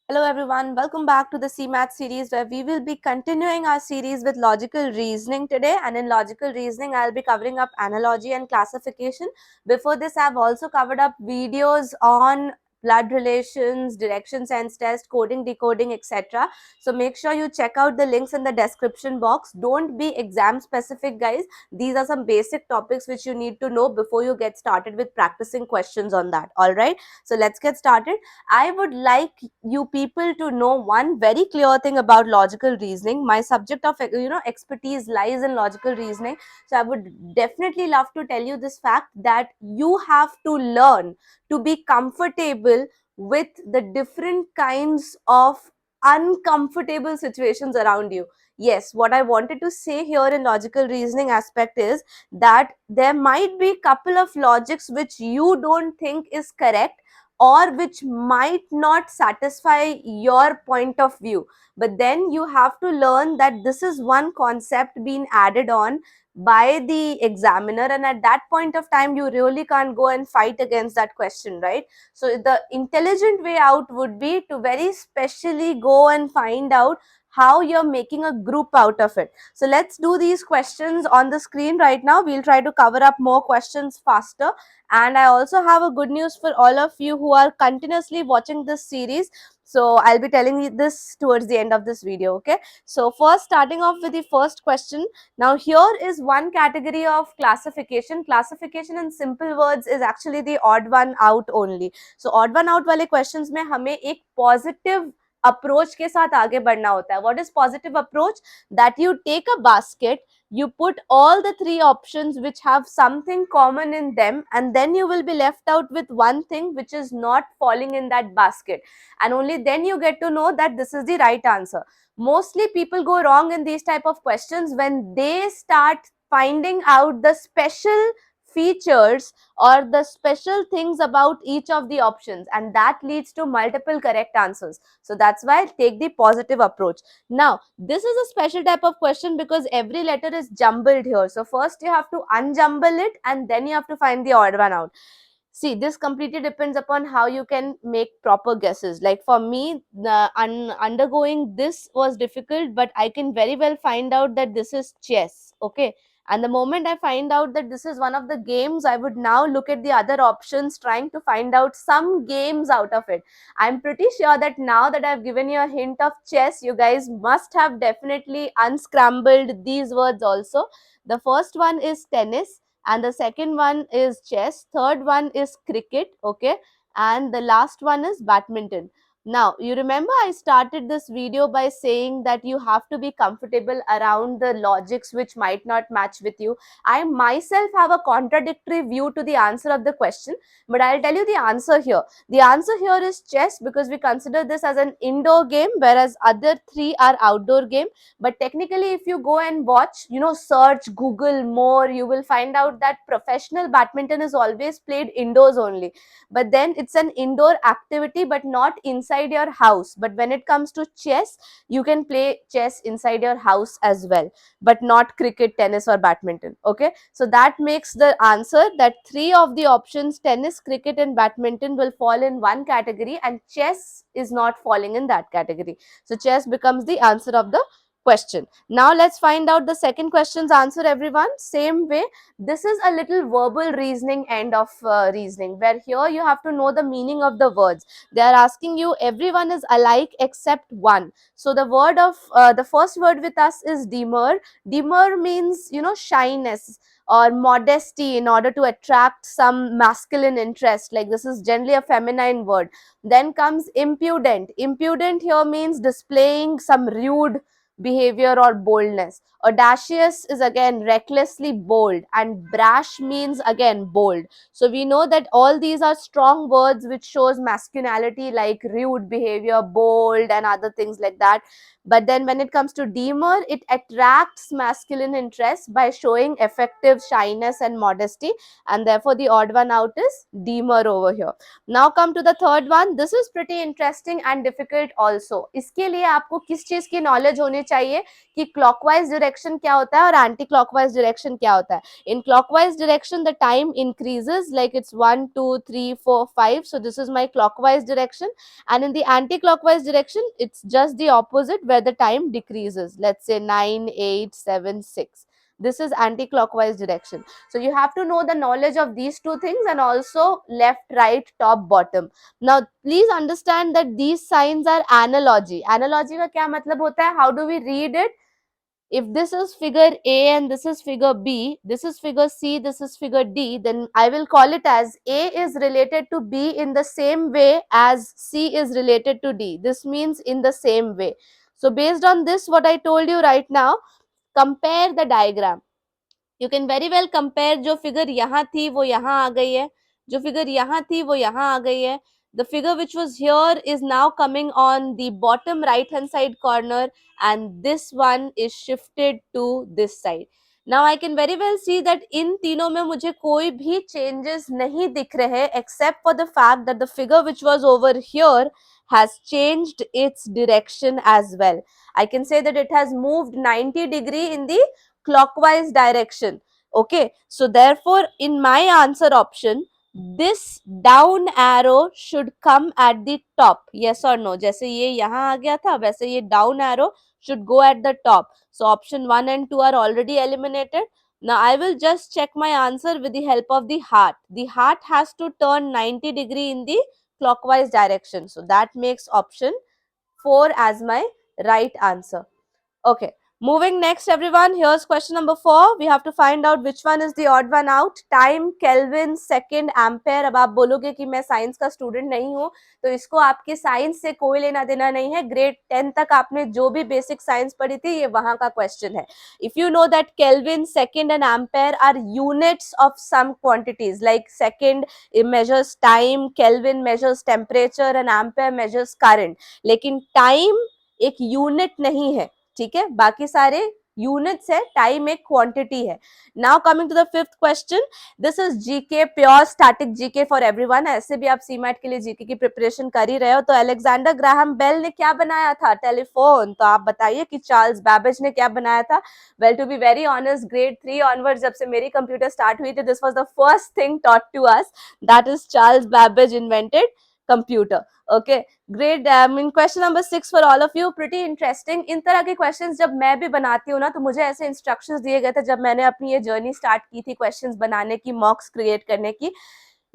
Hello everyone, welcome back to the CMAT series where we will be continuing our series with logical reasoning today. And in logical reasoning, I'll be covering up analogy and classification. Before this, I've also covered up videos on blood relations, direction sense test, coding, decoding, etc. So make sure you check out the links in the description box. Don't be exam specific, guys. These are some basic topics which you need to know before you get started with practicing questions on that. All right, so let's get started. I would like you people to know one very clear thing about logical reasoning. My subject of expertise lies in logical reasoning, so I would definitely love to tell you this fact that you have to learn to be comfortable with the different kinds of uncomfortable situations around you. Yes, what I wanted to say here in logical reasoning aspect is that there might be couple of logics which you don't think is correct or which might not satisfy your point of view, but then you have to learn that this is one concept being added on by the examiner, and at that point of time you really can't go and fight against that question, right? So the intelligent way out would be to very specially go and find out how you're making a group out of it. So let's do these questions on the screen right now. We'll try to cover up more questions faster. And I also have a good news for all of you who are continuously watching this series. So I'll be telling you this towards the end of this video. Okay, so first, starting off with the first question. Now here is one category of classification in simple words is actually the odd one out only. So odd one out वाले questions में हमें एक positive approach के साथ आगे बढ़ना होता है. What is positive approach? That you take a basket, you put all the three options which have something common in them, and then you will be left out with one thing which is not falling in that basket, and only then you get to know that this is the right answer. Mostly people go wrong in these type of questions when they start finding out the special features or the special things about each of the options, and that leads to multiple correct answers. So that's why take the positive approach. Now, this is a special type of question because every letter is jumbled here. So first you have to unjumble it and then you have to find the odd one out. See, this completely depends upon how you can make proper guesses. Like for me, undergoing this was difficult, but I can very well find out that this is chess. Okay. And the moment I find out that this is one of the games, I would now look at the other options, trying to find out some games out of it. I'm pretty sure that now that I've given you a hint of chess, you guys must have definitely unscrambled these words also. The first one is tennis, and the second one is chess, third one is cricket, okay, and the last one is badminton. Now you remember I started this video by saying that you have to be comfortable around the logics which might not match with you. I myself have a contradictory view to the answer of the question, but I'll tell you the answer here. The answer here is chess because we consider this as an indoor game, whereas other three are outdoor game. But technically, if you go and watch, search, Google more, you will find out that professional badminton is always played indoors only. But then it's an indoor activity, but not inside your house. But when it comes to chess, you can play chess inside your house as well, but not cricket, tennis, or badminton. Okay, so that makes the answer that three of the options, tennis, cricket, and badminton, will fall in one category, and chess is not falling in that category. So chess becomes the answer of the question. Now let's find out the second question's answer, everyone. Same way, this is a little verbal reasoning end of reasoning, where here you have to know the meaning of the words. They are asking you everyone is alike except one. So the word of the first word with us is demur. Demur means shyness or modesty in order to attract some masculine interest, like this is generally a feminine word. Then comes impudent. Impudent here means displaying some rude behavior or boldness. Audacious is again recklessly bold, and brash means again bold. So we know that all these are strong words which shows masculinity, like rude behavior, bold, and other things like that. But then when it comes to demur, it attracts masculine interest by showing effective shyness and modesty, and therefore the odd one out is demur over here. Now come to the third one. This is pretty interesting and difficult also. इसके लिए आपको किस चीज की knowledge होनी चाहिए कि clockwise direction क्या होता है और एंटी क्लॉकवाइज डायरेक्शन क्या होता है. In clockwise direction, the time increases, like it's 1, 2, 3, 4, 5. So this is my clockwise direction. And in the anti-clockwise direction, it's just the opposite where the time decreases. Let's say 9, 8, 7, 6. This is anti-clockwise direction. So you have to know the knowledge of these two things and also left, right, top, bottom. Now, please understand that these signs are analogy. Analogy का क्या मतलब होता है? How do we read it? If this is figure A and this is figure B, this is figure C, this is figure D, then I will call it as A is related to B in the same way as C is related to D. This means in the same way. So based on this, what I told you right now, compare the diagram. You can very well compare. जो figure यहाँ थी वो यहाँ आ गई है, जो figure यहाँ थी वो यहाँ आ गई है. The figure which was here is now coming on the bottom right hand side corner and this one is shifted to this side. Now I can very well see that इन तीनों में मुझे कोई भी changes नहीं दिख रहे except for the fact that the figure which was over here has changed its direction as well. I can say that it has moved 90 degree in the clockwise direction. Okay, so therefore in my answer option, this down arrow should come at the top. Yes or no? जैसे ये यहाँ आ गया था वैसे ये down arrow should go at the top. So option 1 and 2 are already eliminated. Now I will just check my answer with the help of the heart. The heart has to turn 90 degree in the clockwise direction. So that makes option 4 as my right answer. Okay, moving next everyone, here's question number 4. We have to find out which one is the odd one out. Time, Kelvin, second, ampere. अब आप बोलोगे कि मैं science का student नहीं हूँ तो इसको आपके साइंस से कोई लेना देना नहीं है. ग्रेड 10 तक आपने जो भी बेसिक साइंस पढ़ी थी ये वहां का क्वेश्चन है. If you know that Kelvin, second and ampere are units of some quantities, like second it measures time, Kelvin measures temperature and ampere measures current. लेकिन time एक यूनिट नहीं है, ठीक है, बाकी सारे यूनिट्स है, टाइम एक क्वांटिटी है. Now coming to the fifth question, this is GK, pure static GK for everyone. ऐसे भी आप सीमैट के लिए जीके की प्रिपरेशन कर ही रहे हो. तो अलेक्जेंडर ग्राहम बेल ने क्या बनाया था? टेलीफोन. तो आप बताइए कि चार्ल्स बैबेज ने क्या बनाया था? Well, to be very honest, grade 3 onward जब से मेरी कंप्यूटर स्टार्ट हुई थी, this was the first thing taught to us, that is Charles Babbage invented computer. Okay, great. Question number 6 for all of you, pretty interesting. इन तरह के questions जब मैं भी बनाती हूँ ना तो मुझे ऐसे इंस्ट्रक्शंस दिए गए थे जब मैंने अपनी ये जर्नी स्टार्ट की थी क्वेश्चंस बनाने की, मॉक्स क्रिएट करने की,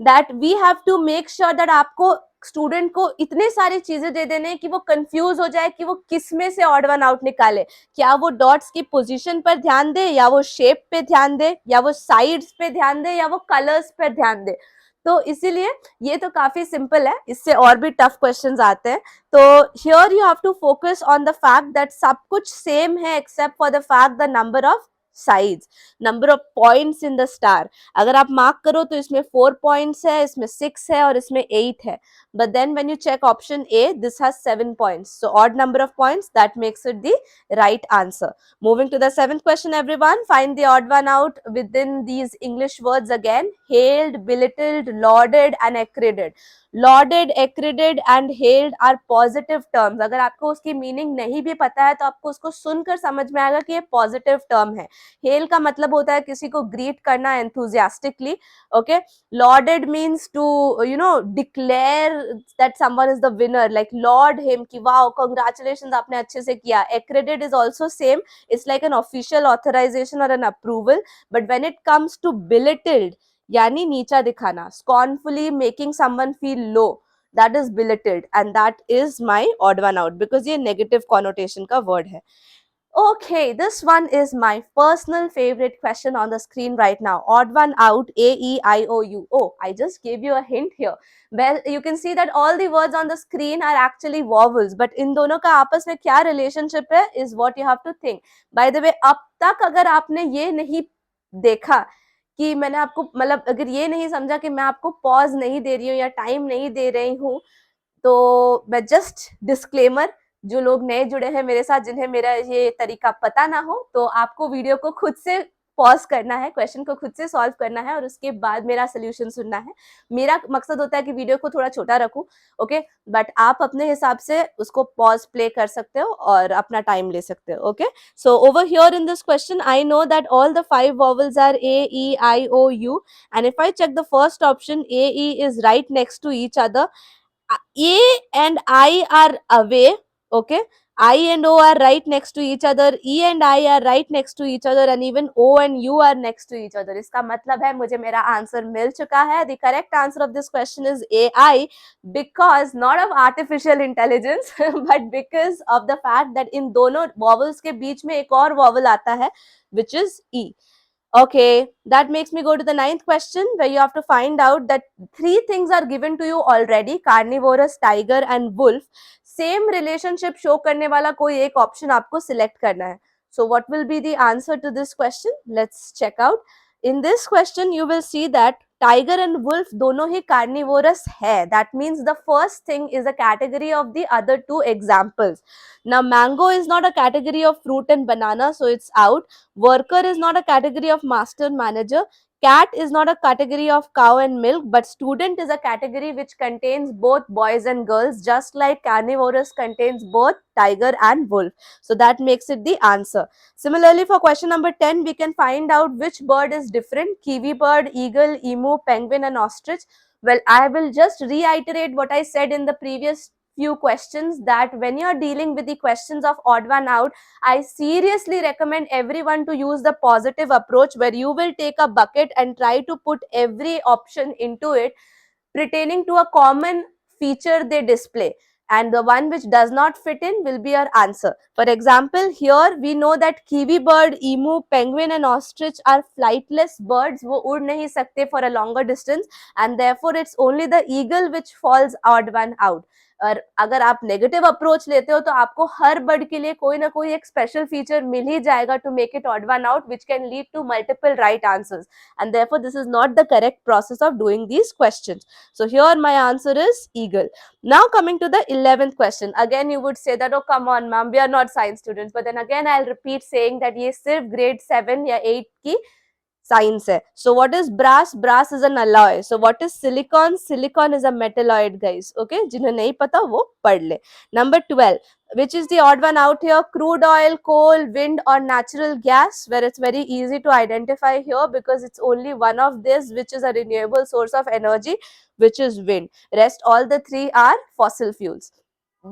that we have to make sure that आपको स्टूडेंट को इतने सारी चीजें दे देने कि वो कंफ्यूज हो जाए कि वो किस में से ऑड वन आउट निकाले. क्या वो डॉट्स की पोजीशन पर ध्यान दे, या वो शेप पे ध्यान दे, या वो साइड्स पे ध्यान दे, या वो कलर्स पर ध्यान दे. तो इसीलिए ये तो काफी सिंपल है, इससे और भी टफ क्वेश्चंस आते हैं. तो here you have to focus on the fact that सब कुछ सेम है except for the fact the number of sides, number of points in the star. अगर आप मार्क करो तो इसमें 4 पॉइंट्स है, इसमें 6 है और इसमें 8 है. But then when you check option A, this has 7 points. So odd number of points, that makes it the right answer. Moving to the 7th question everyone, find the odd one out within these English words again. Hailed, belittled, lauded and accredited. Lauded, accredited and hailed are positive terms. अगर आपको उसकी meaning नहीं भी पता है तो आपको उसको सुनकर समझ में आएगा कि ये पॉजिटिव टर्म है. हेल का मतलब होता है किसी को ग्रीट करना enthusiastically. Okay, lauded means to declare that someone is the winner, like laud him कि wow congratulations आपने अच्छे से किया. Accredited is also same, it's like an official authorization or an approval. But when it comes to belittled, यानी नीचा दिखाना, scornfully making someone feel low, that is belittled and that is my odd one out because ये negative connotation का word है. Okay, this one is my personal favorite question on the screen right now. Odd one out, A-E-I-O-U. Oh, I just gave you a hint here. Well, you can see that all the words on the screen are actually vowels, but इन दोनों का आपस में क्या relationship है is what you have to think. By the way, अब तक अगर आपने ये नहीं देखा कि मैंने आपको, मतलब अगर ये नहीं समझा कि मैं आपको पॉज नहीं दे रही हूँ या टाइम नहीं दे रही हूँ, तो मैं जस्ट डिस्क्लेमर, जो लोग नए जुड़े हैं मेरे साथ जिन्हें मेरा ये तरीका पता ना हो, तो आपको वीडियो को खुद से पॉज करना है, क्वेश्चन को खुद से सॉल्व करना है और उसके बाद मेरा सोल्यूशन सुनना है। मेरा मकसद होता है कि वीडियो को थोड़ा छोटा रखूं, ओके, बट आप अपने हिसाब से उसको पॉज प्ले कर सकते हो और अपना टाइम ले सकते हो, okay. So over here in this question I know that all the 5 vowels are A, E, I, O, U, and if I check the first option, A, E is right next to each other. A and I are away, okay. I and O are right next to each other. E and I are right next to each other, and even O and U are next to each other. इसका मतलब है मुझे मेरा answer मिल चुका है. The correct answer of this question is AI, because not of artificial intelligence, but because of the fact that in दोनों vowels के बीच में एक और vowel आता है, which is E. Okay, that makes me go to the 9th question, where you have to find out that 3 things are given to you already: carnivorous, tiger and wolf. Same relationship show करने वाला कोई एक option आपको select करना है. So what will be the answer to this question? Let's check out. In this question, you will see that tiger and wolf दोनों ही carnivorous है. That means the first thing is a category of the other 2 examples. Now, mango is not a category of fruit and banana, so it's out. Worker is not a category of master manager. Cat is not a category of cow and milk, but student is a category which contains both boys and girls, just like carnivorous contains both tiger and wolf. So that makes it the answer. Similarly, for question number 10, we can find out which bird is different: kiwi bird, eagle, emu, penguin and ostrich. Well, I will just reiterate what I said in the previous few questions, that when you are dealing with the questions of odd one out, I seriously recommend everyone to use the positive approach, where you will take a bucket and try to put every option into it pertaining to a common feature they display, and the one which does not fit in will be your answer. For example, here we know that kiwi bird, emu, penguin and ostrich are flightless birds, wo उड़ नहीं सकते for a longer distance, and therefore it's only the eagle which falls odd one out. और अगर आप negative approach लेते हो तो आपको हर बर्ड के लिए कोई ना कोई एक स्पेशल फीचर मिल ही जाएगा to make it odd one out, which can lead to multiple right answers, and therefore this is not the correct process of doing these questions. So here my answer is eagle. Now coming to the 11th question, again you would say that, oh come on ma'am, we are not science students, but then again I'll repeat saying that ये सिर्फ grade 7 या 8 की science है. So what is brass? Brass is an alloy. So what is silicon? Silicon is a metalloid, guys. Okay, जिन्हें नहीं पता वो पढ़ ले. Number 12, which is the odd one out here? Crude oil, coal, wind or natural gas, where it's very easy to identify here because it's only one of this which is a renewable source of energy, which is wind. Rest all the 3 are fossil fuels.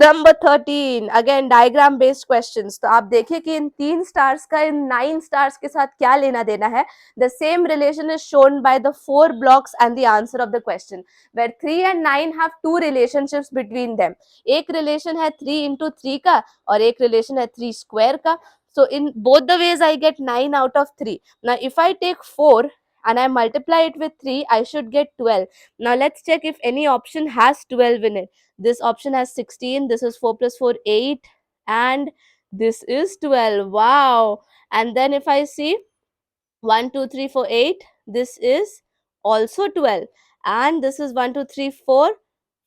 Number 13, again diagram based questions. तो आप देखिए कि इन 3 stars का इन 9 stars के साथ क्या लेना देना है. The same relation is shown by the 4 blocks and the answer of the question, where 3 and 9 have 2 relationships between them. एक रिलेशन है 3 into 3 का और एक रिलेशन है 3 स्क्वायर का. So in both the ways I get 9 out of 3. Now if I take 4 and I multiply it with 3, I should get 12. Now let's check if any option has 12 in it. This option has 16. This is 4 plus 4, 8. And this is 12. Wow. And then if I see 1, 2, 3, 4, 8, this is also 12. And this is 1, 2, 3, 4,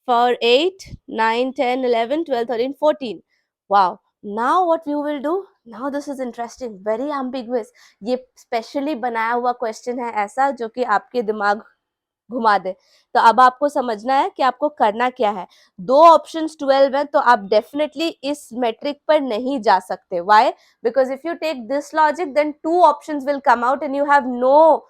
4, 8, 9, 10, 11, 12, 13, 14. Wow. Now what you will do? Now this is interesting. Very ambiguous. ये specially बनाया हुआ question है ऐसा जो कि आपके दिमाग घुमा दे. तो अब आपको समझना है कि आपको करना क्या है. 2 ऑप्शंस 12 है तो आप डेफिनेटली इस मेट्रिक पर नहीं जा सकते. Why? Because if you take this logic, then 2 options will come out and you have no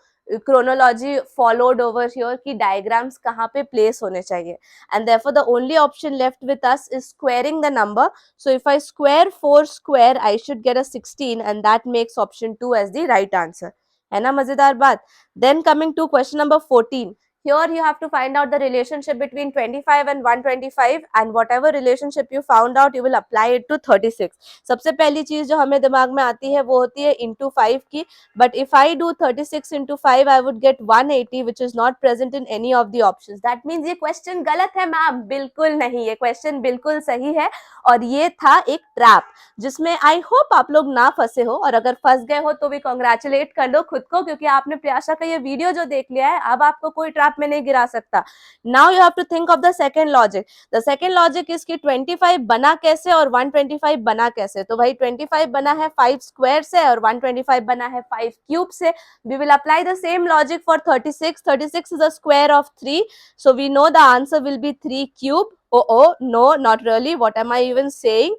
chronology followed over here कि diagrams कहाँ पे place होने चाहिए. And therefore the only option left with us is squaring the number. So if I square 4 square, I should get a 16, and that makes option 2 as the right answer. है ना मजेदार बात. Then coming to question number 14. Here you have to find out the relationship between 25 and 125, and whatever relationship you found out, you will apply it to 36. सबसे पहली चीज जो हमें दिमाग में आती है वो होती है into 5 की. But if I do 36 into 5, I would get 180, which is not present in any of the options. That means ये question गलत है मैम. बिल्कुल नहीं, ये question बिल्कुल सही है और ये था एक ट्रैप जिसमें आई होप आप लोग ना फंसे हो, और अगर फंस गए हो तो भी कॉन्ग्रेचुलेट कर लो खुद को, क्योंकि आपने प्रयासा का ये वीडियो जो देख लिया है, अब आपको कोई ट्रैप गैप में नहीं गिरा सकता. Now you have to think of the second logic. The second logic is कि 25 बना कैसे और 125 बना कैसे. तो भाई 25 बना है 5 स्क्वायर से और 125 बना है 5 क्यूब से. We will apply the same logic for 36. 36 is a square of 3. So we know the answer will be 3 cube. Oh, no, not really. What am I even saying?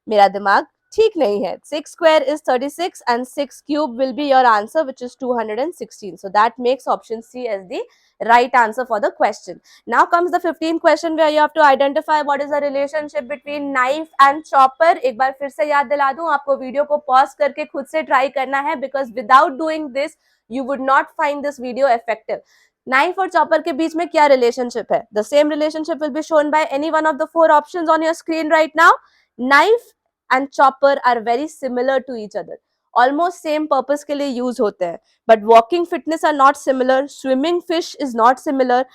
मेरा दिमाग ठीक नहीं है. 6 square is 36 and 6 cube will be your answer, which is 216. So that makes option C as the right answer for the question. Now comes the 15th question where you have to identify what is the relationship between knife and chopper. एक बार फिर से याद दिला दूं आपको, video को pause करके खुद से ट्राई करना है, because without doing this you would not find this video effective. Knife और चॉपर के बीच में क्या रिलेशनशिप है? The same relationship will be shown by any one of the 4 options on your screen right now. Knife and chopper are very similar to each other, almost same purpose के लिए use होते हैं. But walking fitness are not similar, swimming fish is not similar,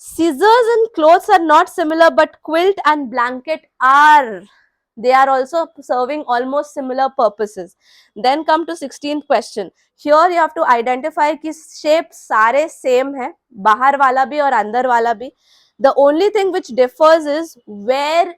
scissors and clothes are not similar, but quilt and blanket are. They are also serving almost similar purposes. Then come to 16th question. Here you have to identify कि shape सारे same है, बाहर वाला भी और अंदर वाला भी. The only thing which differs is where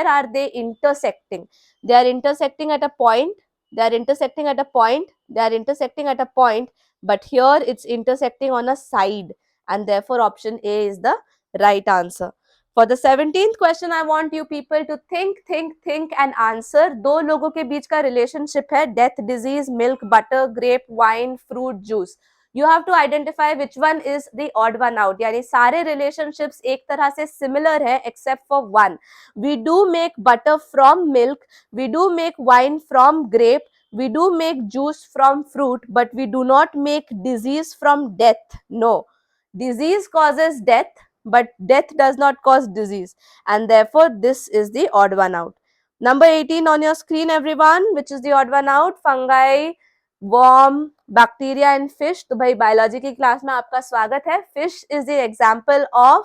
are they intersecting. They are intersecting at a point, they are intersecting at a point, they are intersecting at a point, but here it's intersecting on a side, and therefore option A is the right answer. For the 17th question, I want you people to think and answer. दो लोगों के बीच का relationship है death, disease, milk, butter, grape, wine, fruit, juice. You have to identify which one is the odd one out. यानी सारे relationships एक तरह से similar है except for one. We do make butter from milk, we do make wine from grape, we do make juice from fruit, but we do not make disease from death. No. Disease causes death, but death does not cause disease, and therefore this is the odd one out. Number 18 on your screen, everyone, which is the odd one out. Fungi, worm, bacteria and fish. तो भाई biology की class में आपका स्वागत है. Fish is the example of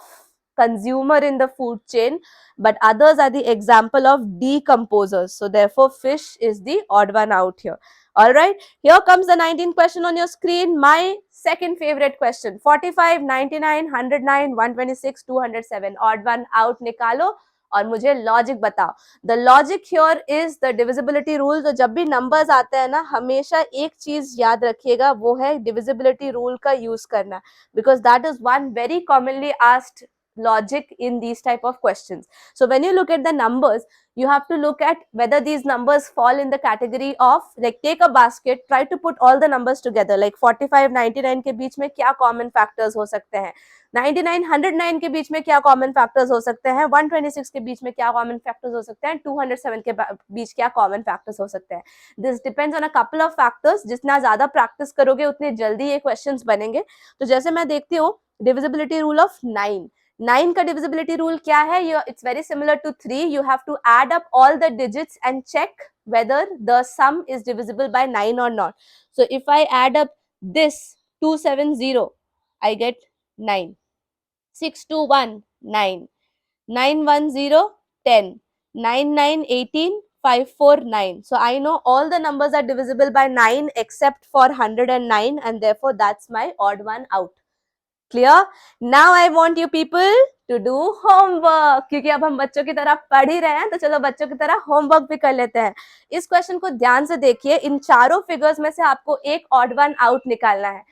consumer in the food chain, but others are the example of decomposers. So therefore fish is the odd one out here. All right, here comes the 19th question on your screen. My second favorite question. 45, 99, 109, 126, 207. Odd one out निकालो और मुझे logic बताओ. The logic here is the divisibility rule. तो जब भी numbers आते हैं ना, हमेशा एक चीज याद रखिएगा, वो है डिविजिबिलिटी रूल का यूज करना, because that is one very commonly asked logic in these type of questions. So when you look at the numbers, you have to look at whether these numbers fall in the category of, like, take a basket, try to put all the numbers together, like 45 99 के बीच में क्या common factors हो सकते हैं, 99 109 के बीच में क्या common factors हो सकते हैं, 126 के बीच में क्या common factors हो सकते हैं, 207 के बीच क्या common factors हो सकते हैं. This depends on a couple of factors. जितना ज्यादा practice करोगे उतने जल्दी ये questions बनेंगे. तो जैसे मैं देखती हूँ divisibility rule of 9. 9 का divisibility rule क्या है? It's very similar to 3. You have to add up all the digits and check whether the sum is divisible by 9 or not. So if I add up this 270, I get 9. 621, 9. 910, 10. 99, 18, 549. So I know all the numbers are divisible by 9 except for 109, and therefore that's my odd one out. Clear? Now I want you people to do homework. क्योंकि अब हम बच्चों की तरह पढ़ ही रहे हैं, तो चलो बच्चों की तरह होमवर्क भी कर लेते हैं. इस क्वेश्चन को ध्यान से देखिए. इन चारों फिगर्स में से आपको एक ऑड वन आउट निकालना है.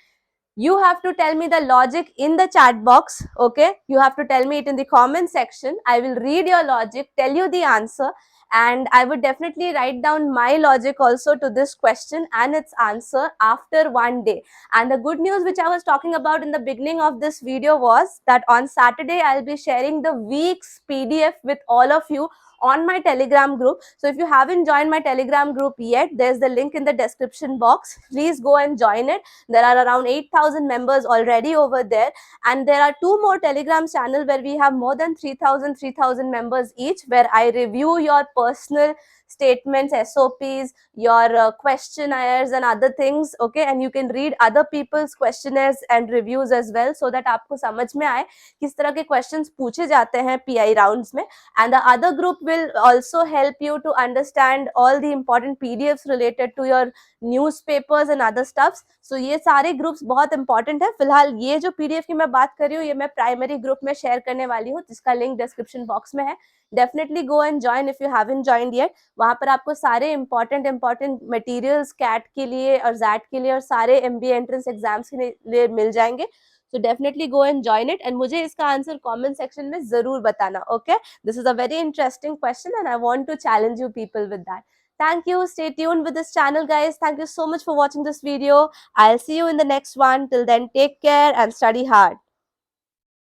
You have to tell me the logic in the chat box. Okay, you have to tell me it in the comment section. I will read your logic, tell you the answer, and I would definitely write down my logic also to this question and its answer after one day. And the good news which I was talking about in the beginning of this video was that on Saturday I'll be sharing the week's PDF with all of you on my Telegram group. So if you haven't joined my Telegram group yet, there's the link in the description box. Please go and join it. There are around 8,000 members already over there, and there are 2 more Telegram channels where we have more than 3,000 members each, where I review your personal statements, SOPs, your questionnaires and other things, okay, and you can read other people's questionnaires and reviews as well, so that आपको समझ में आए किस तरह के questions पूछे जाते हैं PI rounds में. And the other group will also help you to understand all the important PDFs related to your newspapers and other stuffs. So ये सारे ग्रुप्स बहुत इंपॉर्टेंट है. फिलहाल ये जो पीडीएफ की मैं बात कर रही हूँ ये मैं प्राइमरी ग्रुप में शेयर करने वाली हूँ, जिसका लिंक डिस्क्रिप्शन बॉक्स में है. Definitely go and join if you haven't joined yet. वहां पर आपको सारे इंपॉर्टेंट मटेरियल्स कैट के लिए और जैट के लिए और सारे एमबीए एंट्रेंस एग्जाम्स के लिए मिल जाएंगे. So definitely go and join it, and मुझे इसका आंसर comment section में जरूर बताना. Okay, this is a very interesting question and I want to challenge you people with that. Thank you. Stay tuned with this channel, guys. Thank you so much for watching this video. I'll see you in the next one. Till then, take care and study hard.